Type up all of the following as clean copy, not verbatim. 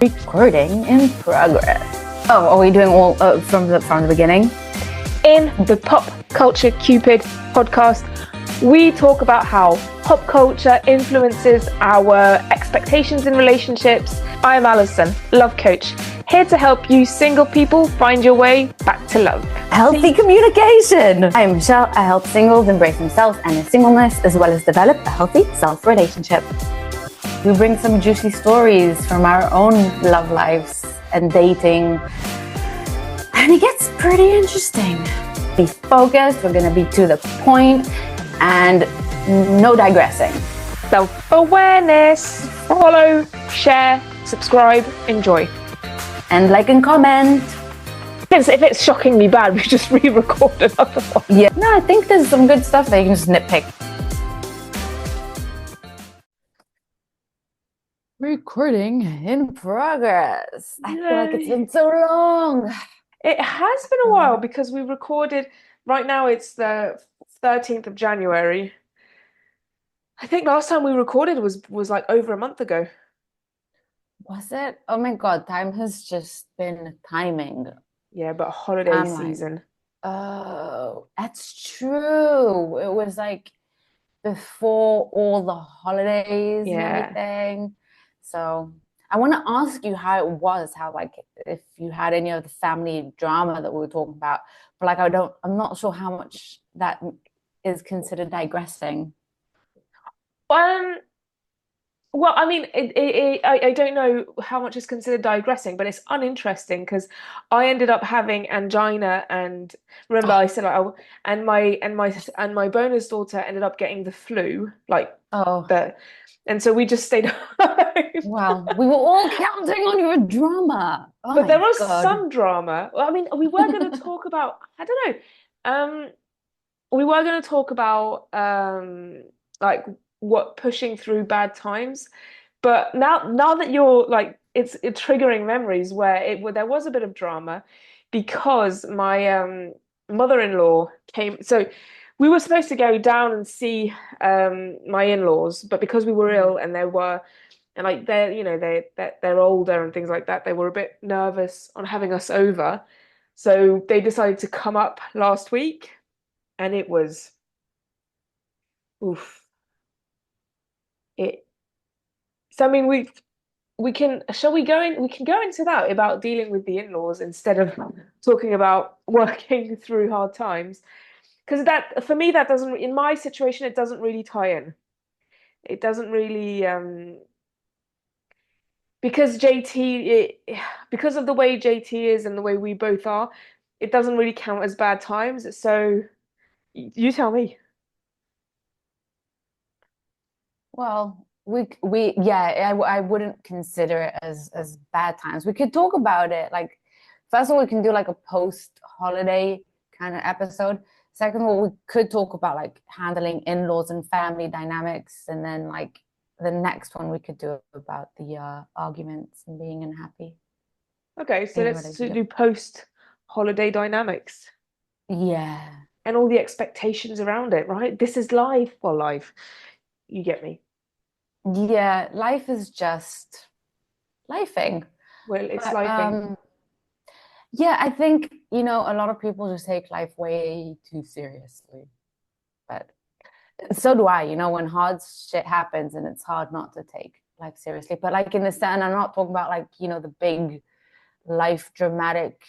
Recording in progress. Oh, are we doing all from the beginning? In the Pop Culture Cupid podcast, we talk about how pop culture influences our expectations in relationships. I'm Alison, love coach, here to help you single people find your way back to love. Healthy communication. I'm Michelle. I help singles embrace themselves and their singleness, as well as develop a healthy self-relationship. We bring some juicy stories from our own love lives and dating, and it gets pretty interesting. Be focused, we're going to be to the point, and no digressing. Self-awareness. Follow, share, subscribe, enjoy. And like and comment. If it's shockingly bad, we just re-record another one. Yeah. No, I think there's some good stuff that you can just nitpick. Recording in progress. I feel like it's been so long. It has been a while because we recorded, right now it's the 13th of January. I think last time we recorded was like over a month ago. Was it? Oh my God, time has just been timing. Yeah, but holiday season. Oh, that's true. It was like before all the holidays and everything. So I want to ask you how it was, like if you had any of the family drama that we were talking about, but like I'm not sure how much that is considered digressing. Well, I mean, I don't know how much is considered digressing, but it's uninteresting because I ended up having angina, and remember I said and my bonus daughter ended up getting the flu, and so we just stayed home. Wow, we were all counting on your drama. But there was some drama. Well, I mean, we were going to talk about, I don't know, we were going to talk about like what pushing through bad times, but now that you're like it's triggering memories where there was a bit of drama because my mother-in-law came. So we were supposed to go down and see my in-laws, but because we were ill and like they're older and things like that, they were a bit nervous on having us over, so they decided to come up last week, and it was oof. So I mean, we can go into that about dealing with the in-laws instead of talking about working through hard times, because that, for me, that doesn't, in my situation, it doesn't really tie in. It doesn't really because because of the way JT is and the way we both are, it doesn't really count as bad times. So you tell me. Well, I wouldn't consider it as bad times. We could talk about it. Like, first of all, we can do like a post-holiday kind of episode. Second of all, we could talk about like handling in-laws and family dynamics, and then like the next one we could do about the arguments and being unhappy. Okay, so let's do post-holiday dynamics. Yeah. And all the expectations around it, right? This is life. Well, life. You get me. Yeah, life is just lifing. Well, it's lifing. Yeah, I think, a lot of people just take life way too seriously. But so do I, when hard shit happens, and it's hard not to take life seriously. But like in the sense, I'm not talking about like, the big life dramatic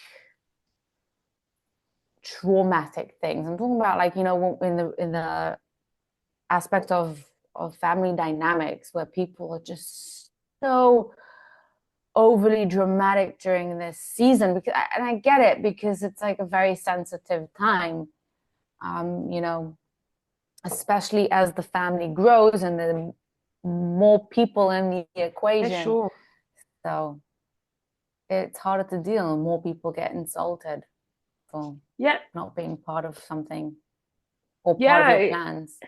traumatic things. I'm talking about like, in the aspect of family dynamics where people are just so overly dramatic during this season, and I get it, because it's like a very sensitive time, especially as the family grows and then more people in the equation. Yeah, sure. So it's harder to deal, and more people get insulted for not being part of something or part of your plans.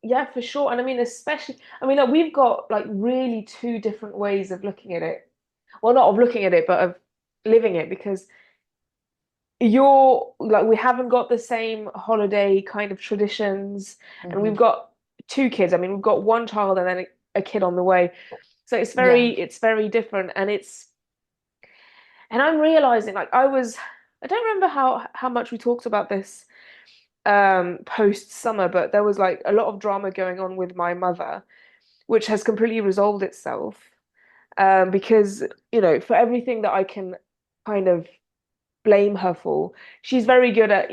Yeah, for sure. And I mean, like, we've got like really two different ways of looking at it. Well, not of looking at it, but of living it, because we haven't got the same holiday kind of traditions, and we've got two kids. I mean, we've got one child and then a kid on the way. So Yeah. it's very different, and I'm realizing like I don't remember how much we talked about this post summer, but there was like a lot of drama going on with my mother, which has completely resolved itself. Because, for everything that I can kind of blame her for, she's very good at,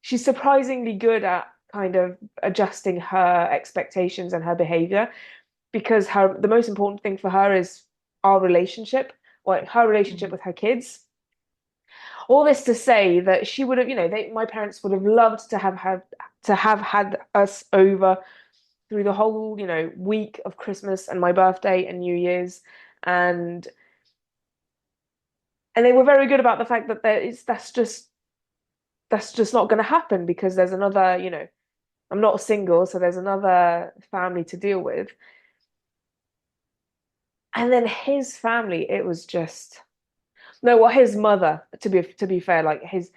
she's surprisingly good at kind of adjusting her expectations and her behavior because the most important thing for her is our relationship, or her relationship Mhm. with her kids. All this to say that she would have, my parents would have loved to have had us over through the whole, week of Christmas and my birthday and New Year's, and they were very good about the fact that that's just not going to happen because there's another, I'm not single, so there's another family to deal with. And then his family, it was just no, well, his mother, to be fair, like his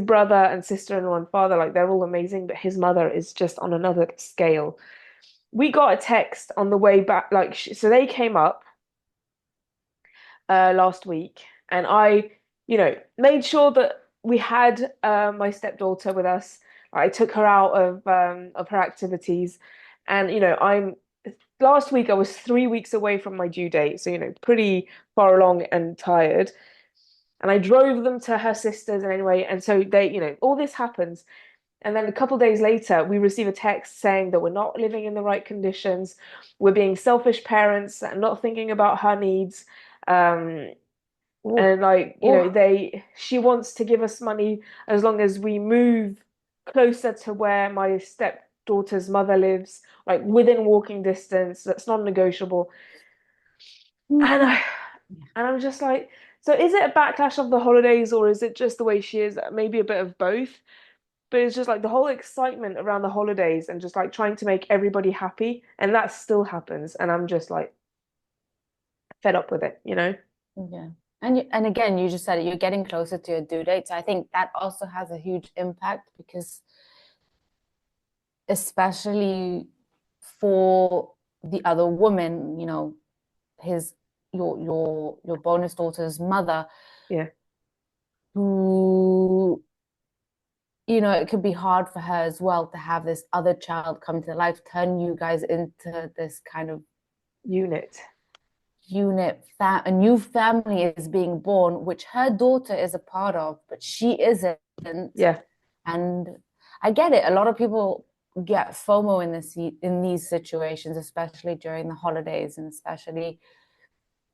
brother and sister-in-law and father, like they're all amazing, but his mother is just on another scale. We got a text on the way back, like so they came up last week, and I, made sure that we had my stepdaughter with us. I took her out of her activities, and I'm last week I was 3 weeks away from my due date, so pretty far along and tired. And I drove them to her sister's and anyway, and so they, all this happens. And then a couple of days later, we receive a text saying that we're not living in the right conditions, we're being selfish parents and not thinking about her needs. Um, Oh, and like, oh, she wants to give us money as long as we move closer to where my stepdaughter's mother lives, like within walking distance. That's non-negotiable. And I and I'm just like, so is it a backlash of the holidays or is it just the way she is? Maybe a bit of both. But it's just like the whole excitement around the holidays and just like trying to make everybody happy, and that still happens. And I'm just like fed up with it. yeah. And again, you just said it, you're getting closer to your due date. So I think that also has a huge impact because especially for the other woman, his your bonus daughter's mother, Yeah. who, it could be hard for her as well to have this other child come to life, turn you guys into this kind of Unit. a new family is being born, which her daughter is a part of, but she isn't. Yeah. And I get it. A lot of people get FOMO in these situations, especially during the holidays, and especially,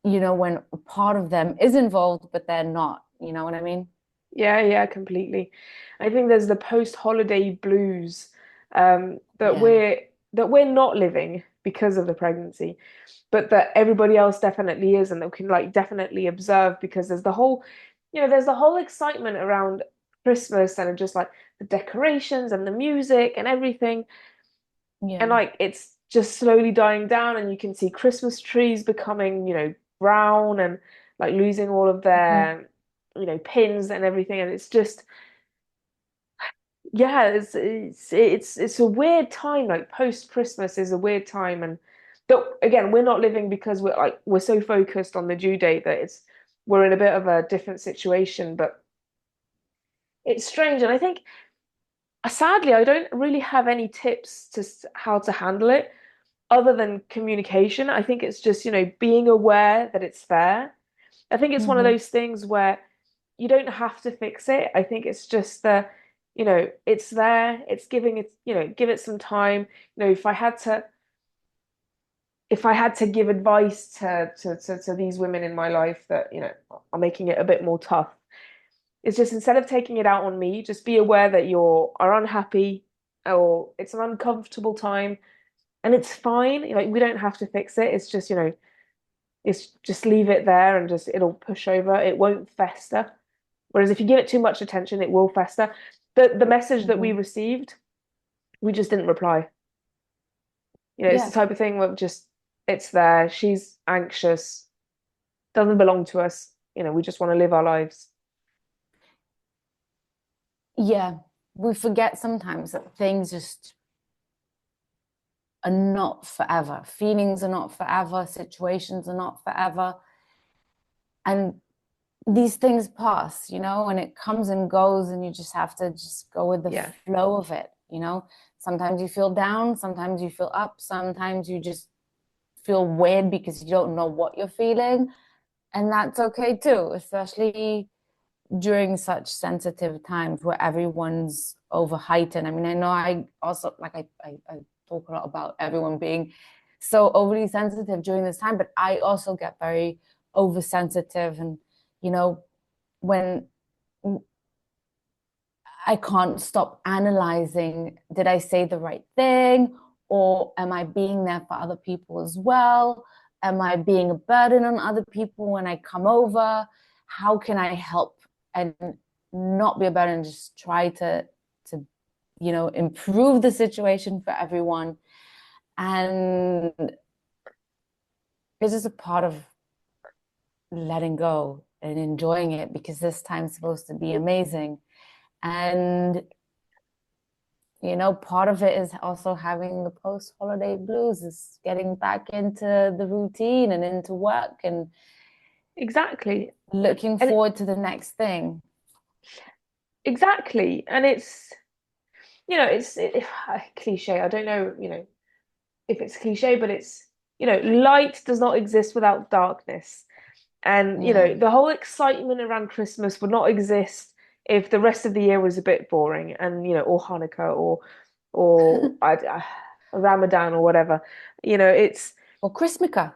when part of them is involved, but they're not. You know what I mean? Yeah, yeah, completely. I think there's the post-holiday blues that Yeah. we're not living because of the pregnancy, but that everybody else definitely is, and that we can like definitely observe because there's the whole excitement around Christmas and just like the decorations and the music and everything, and Yeah. like it's just slowly dying down, and you can see Christmas trees becoming, brown and like losing all of Mhm. their, pins and everything, and it's just yeah, it's a weird time. Like post Christmas is a weird time, and but again, we're not living because we're so focused on the due date that we're in a bit of a different situation. But it's strange, and I think sadly, I don't really have any tips to how to handle it other than communication. I think it's just being aware that it's there. I think it's one of Mhm. those things where you don't have to fix it. I think it's just it's there. It's giving it, give it some time. If I had to give advice to these women in my life that, are making it a bit more tough, it's just instead of taking it out on me, just be aware that are unhappy or it's an uncomfortable time and it's fine. Like we don't have to fix it. It's just, it's just leave it there and just it'll push over. It won't fester. Whereas if you give it too much attention, it will fester. The message that we Mhm. received, we just didn't reply. It's the Yeah. type of thing where just it's there. She's anxious, doesn't belong to us. We just want to live our lives. Yeah. We forget sometimes that things just are not forever. Feelings are not forever. Situations are not forever. And these things pass, and it comes and goes, and you just have to just go with the Yeah. flow of it. Sometimes you feel down, sometimes you feel up, sometimes you just feel weird because you don't know what you're feeling. And that's okay too, especially during such sensitive times where everyone's over heightened. I mean, I know I also like I talk a lot about everyone being so overly sensitive during this time, but I also get very oversensitive. And when I can't stop analyzing, did I say the right thing? Or am I being there for other people as well? Am I being a burden on other people when I come over? How can I help and not be a burden, just try to improve the situation for everyone? And it's just a part of letting go and enjoying it, because this time's supposed to be amazing. And part of it is also having the post-holiday blues, is getting back into the routine and into work and Exactly. looking And forward to the next thing. exactly. And it's cliche. I don't know, if it's cliche, but it's, light does not exist without darkness. And, Yeah. the whole excitement around Christmas would not exist if the rest of the year was a bit boring and, or Hanukkah or Ramadan or whatever. It's Or Chrismica.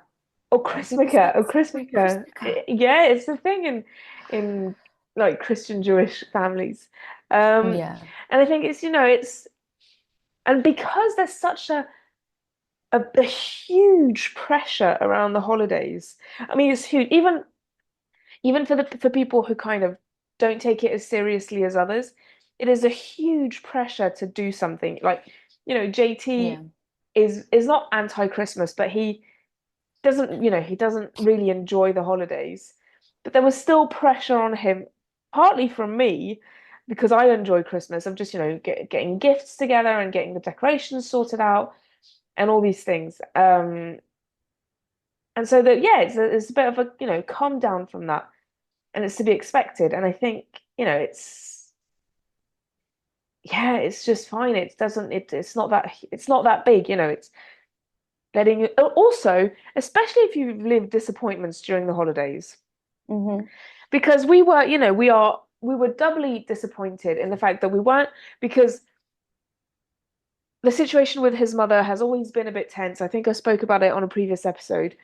or Some people say Chrismica, or Chrismica. Chrismica. Yeah, it's the thing in like Christian Jewish families. Um, Yeah. and I think it's and because there's such a huge pressure around the holidays. I mean, it's huge. Even for people who kind of don't take it as seriously as others, it is a huge pressure to do something. Like, Yeah. JT is not anti-Christmas, but he doesn't really enjoy the holidays. But there was still pressure on him, partly from me, because I enjoy Christmas, of just, getting gifts together and getting the decorations sorted out and all these things. And so that, yeah, it's a bit of a, calm down from that, and it's to be expected. And I think, yeah, it's just fine. It doesn't, it's not that big, it's letting you, also, especially if you've lived disappointments during the holidays, Hmm. because we were doubly disappointed in the fact that we weren't, because the situation with his mother has always been a bit tense. I think I spoke about it on a previous episode.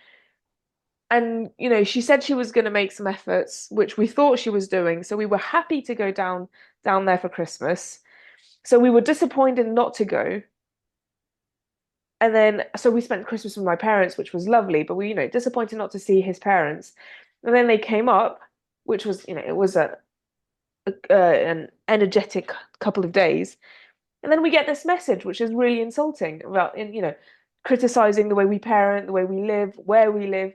And, she said she was going to make some efforts, which we thought she was doing. So we were happy to go down there for Christmas. So we were disappointed not to go. And then, so we spent Christmas with my parents, which was lovely, but we, disappointed not to see his parents. And then they came up, which was, it was an energetic couple of days. And then we get this message, which is really insulting about, criticizing the way we parent, the way we live, where we live.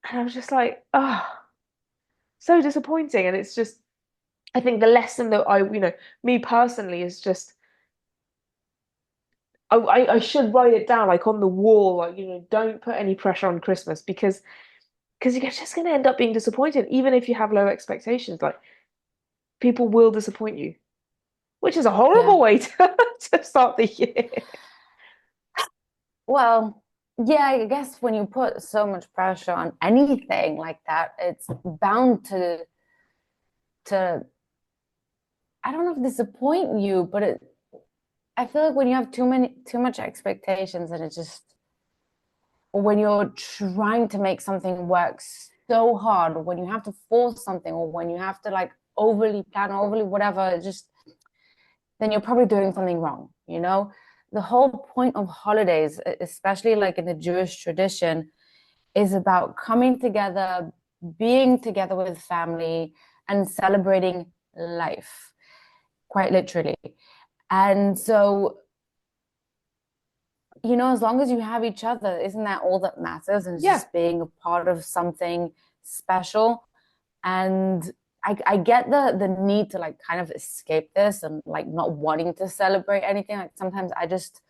And I was just like, oh, so disappointing. And it's just, I think the lesson that me personally is just, I should write it down like on the wall, like, don't put any pressure on Christmas, because you're just going to end up being disappointed, even if you have low expectations. Like, people will disappoint you, which is a Yeah. horrible way to start the year. Well, yeah, I guess when you put so much pressure on anything like that, it's bound to I don't know if disappoint you, but I feel like when you have too much expectations, and it just, or when you're trying to make something work so hard, or when you have to force something, or when you have to like overly plan, overly whatever, it just, then you're probably doing something wrong. The whole point of holidays, especially like in the Jewish tradition, is about coming together, being together with family, and celebrating life, quite literally. And so, as long as you have each other, isn't that all that matters? And Yeah, just being a part of something special. And I get the need to like kind of escape this and like not wanting to celebrate anything. Like sometimes I just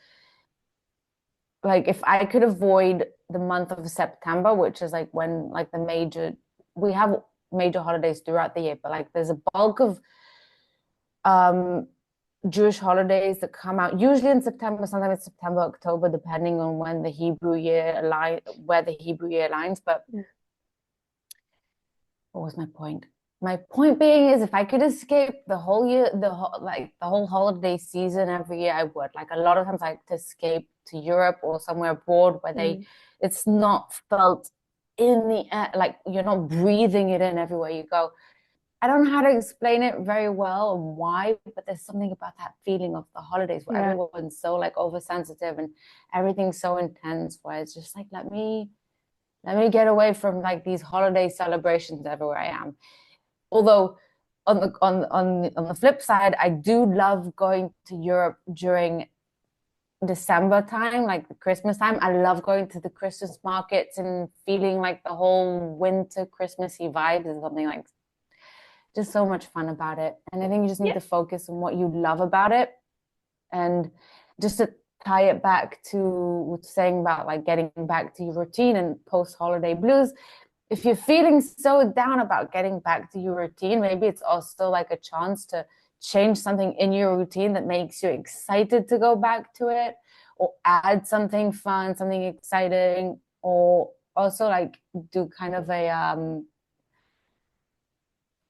like if I could avoid the month of September, which is like when like the major we have major holidays throughout the year, but like there's a bulk of um Jewish holidays that come out usually in September, sometimes it's September, October, depending on when the Hebrew year align where the Hebrew year aligns. But Yeah. what was my point? My point being is if I could escape the whole year, like the whole holiday season every year, I would. Like a lot of times I like to escape to Europe or somewhere abroad where Mm. it's not felt in the air, like you're not breathing it in everywhere you go. I don't know how to explain it very well and why, but there's something about that feeling of the holidays where Yeah. everyone's so like oversensitive and everything's so intense where it's just like let me get away from like these holiday celebrations everywhere I am. Although on the flip side, I do love going to Europe during December time, like the Christmas time. I love going to the Christmas markets and feeling like the whole winter Christmassy vibe is something like just so much fun about it. And I think you just need Yeah. to focus on what you love about it. And just to tie it back to saying about like getting back to your routine and post holiday blues, if you're feeling so down about getting back to your routine, maybe it's also like a chance to change something in your routine that makes you excited to go back to it, or add something fun, something exciting, or also like do kind of a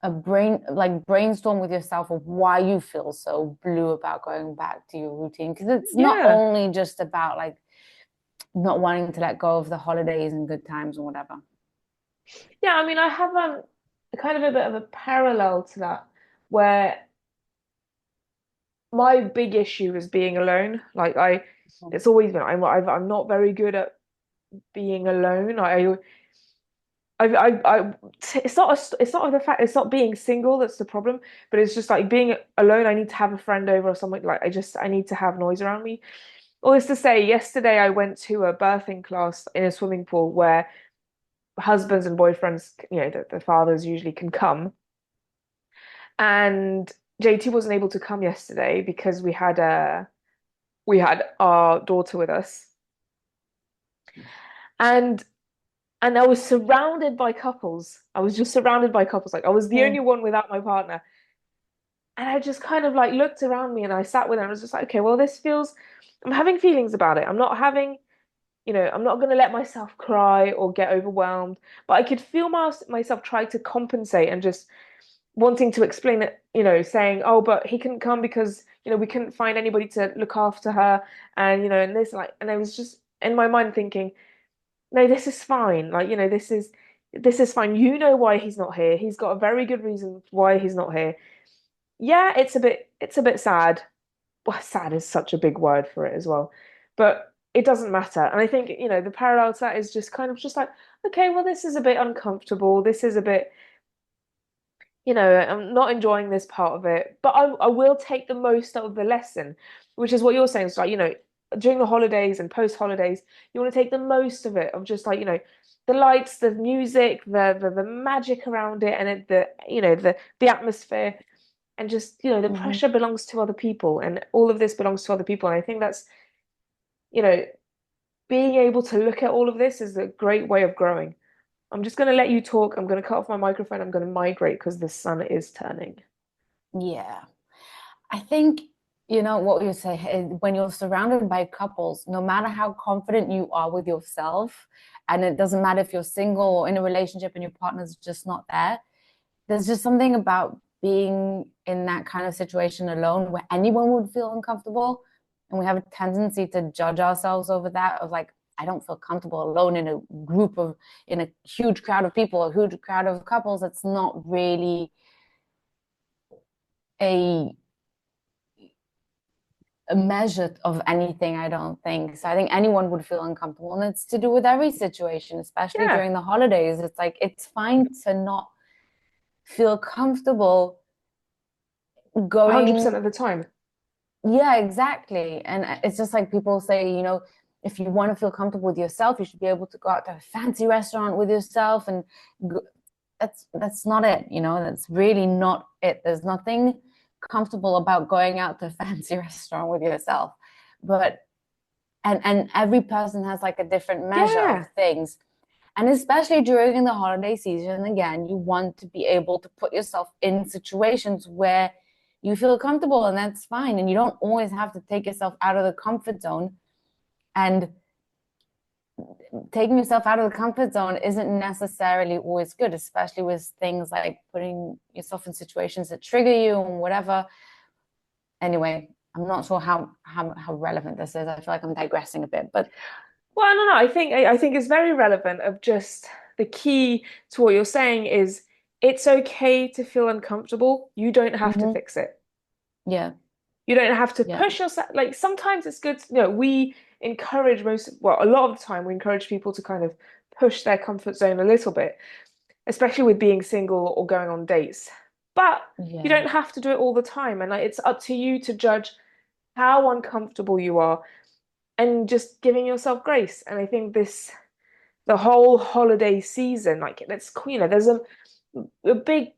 brainstorm with yourself of why you feel so blue about going back to your routine, because it's not Yeah. only just about like not wanting to let go of the holidays and good times and whatever. Yeah, I mean, I have kind of a bit of a parallel to that where my big issue is being alone. It's always been, I'm not very good at being alone. It's not it's not the fact, it's not being single that's the problem, but it's just like being alone. I need to have a friend over or something. Like I need to have noise around me. All this to say, yesterday I went to a birthing class in a swimming pool where husbands and boyfriends, the fathers usually can come. And JT wasn't able to come yesterday because we had our daughter with us. And I was surrounded by couples. I was just surrounded by couples. Like I was the only Mm, one without my partner. And I just kind of like looked around me and I sat with her and I was just like, okay, well, I'm having feelings about it. I'm not going to let myself cry or get overwhelmed, but I could feel myself try to compensate and just wanting to explain it, saying, oh, but he couldn't come because, we couldn't find anybody to look after her. And, and this, like, and I was just in my mind thinking, no, this is fine. Like, this is fine. You know why he's not here. He's got a very good reason why he's not here. Yeah, it's a bit sad. Well, sad is such a big word for it as well. But it doesn't matter. And I think, the parallel to that is just kind of just like, okay, well, this is a bit uncomfortable. This is a bit, I'm not enjoying this part of it, but I will take the most out of the lesson, which is what you're saying. It's like, during the holidays and post holidays, you want to take the most of it, of just like, the lights, the music, the magic around it, and the atmosphere, and just, the mhm. pressure belongs to other people, and all of this belongs to other people. And I think that's, you know, being able to look at all of this is a great way of growing. I'm just going to let you talk. I'm going to cut off my microphone. I'm going to migrate because the sun is turning. Yeah. I think, you know, what you say is when you're surrounded by couples, no matter how confident you are with yourself, and it doesn't matter if you're single or in a relationship and your partner's just not there, there's just something about being in that kind of situation alone where anyone would feel uncomfortable. And we have a tendency to judge ourselves over that of like, I don't feel comfortable alone in a huge crowd of people, a huge crowd of couples. It's not really a a measure of anything, I don't think. So I think anyone would feel uncomfortable. And it's to do with every situation, especially Yeah, during the holidays. It's like it's fine to not feel comfortable going. 100% of the time. Yeah, exactly. And it's just like people say, you know, if you want to feel comfortable with yourself, you should be able to go out to a fancy restaurant with yourself and go, that's not it, you know, that's really not it. There's nothing comfortable about going out to a fancy restaurant with yourself. But and every person has like a different measure of Yeah. things. And especially during the holiday season, again, you want to be able to put yourself in situations where you feel comfortable, and that's fine. And you don't always have to take yourself out of the comfort zone. And taking yourself out of the comfort zone isn't necessarily always good, especially with things like putting yourself in situations that trigger you and whatever. Anyway, I'm not sure how relevant this is. I feel like I'm digressing a bit, but Well, I don't know. I think it's very relevant of just the key to what you're saying is it's okay to feel uncomfortable. You don't have to mhm, fix it. yeah, You don't have to yeah, push yourself. Like sometimes it's good, we encourage well, a lot of the time we encourage people to kind of push their comfort zone a little bit, especially with being single or going on dates. But you yeah, don't have to do it all the time. And like it's up to you to judge how uncomfortable you are and just giving yourself grace. And I think the whole holiday season, like let's, there's a big,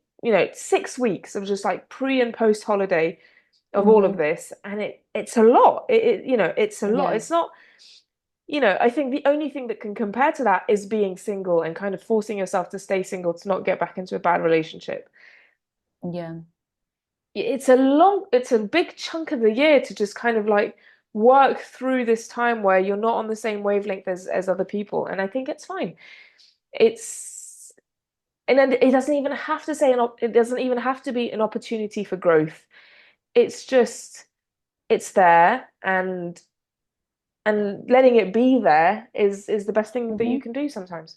6 weeks of just like pre and post holiday of all of hmm, this, and it's a lot. It's a lot. yeah, It's not, I think the only thing that can compare to that is being single and kind of forcing yourself to stay single to not get back into a bad relationship. yeah, It's a big chunk of the year to just kind of like work through this time where you're not on the same wavelength as other people, and I think it's fine. It's and then it doesn't even have to say it doesn't even have to be an opportunity for growth. It's just it's there, and letting it be there is the best thing that you hmm, can do sometimes.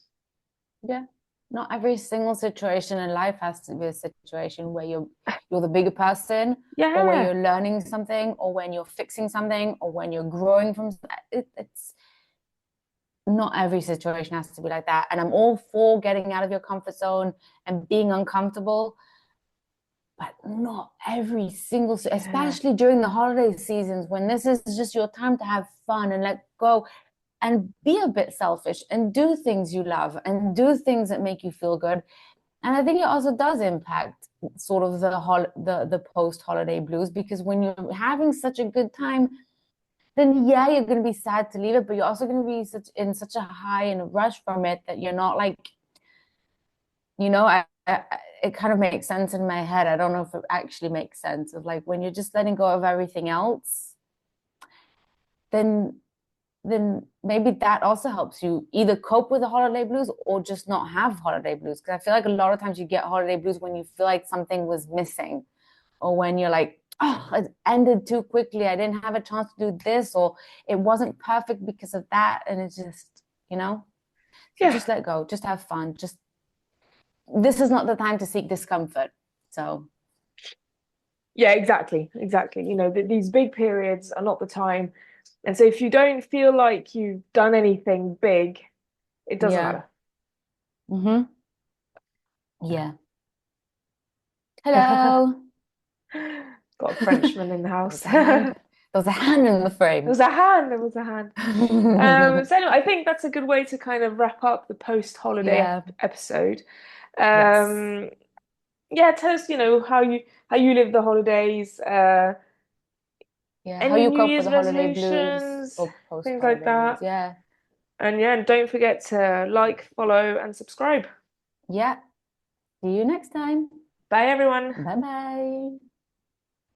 yeah. Not every single situation in life has to be a situation where you're the bigger person, or where Yeah. you're learning something, or when you're fixing something, or when you're growing from it's not every situation has to be like that. And I'm all for getting out of your comfort zone and being uncomfortable, but not every single, Yeah. especially during the holiday seasons when this is just your time to have fun and let go and be a bit selfish and do things you love and do things that make you feel good. And I think it also does impact sort of the post holiday blues, because when you're having such a good time, then yeah, you're going to be sad to leave it, but you're also going to be in such a high and a rush from it that you're not like, it kind of makes sense in my head. I don't know if it actually makes sense of like when you're just letting go of everything else, then maybe that also helps you either cope with the holiday blues or just not have holiday blues. Because I feel like a lot of times you get holiday blues when you feel like something was missing, or when you're like, oh, it ended too quickly. I didn't have a chance to do this, or it wasn't perfect because of that. And it's just, so Yeah. just let go, just have fun. Just this is not the time to seek discomfort. So, Yeah, exactly. Exactly. These big periods are not the time. And so if you don't feel like you've done anything big, it doesn't yeah. matter. Mm-hmm. Yeah. Hello. Got a Frenchman in the There was house. a hand. There was a hand in the There was frame. a hand. There was a hand. So anyway, I think that's a good way to kind of wrap up the post-holiday Yeah. episode. Yes. Um, yeah, tell us, how you live the holidays, Yeah. How any you New cope with Year's the holiday blues resolutions, or post things like holiday blues. that. Yeah. And yeah, and don't forget to like, follow, and subscribe. Yeah. See you next time. Bye, everyone. Bye bye.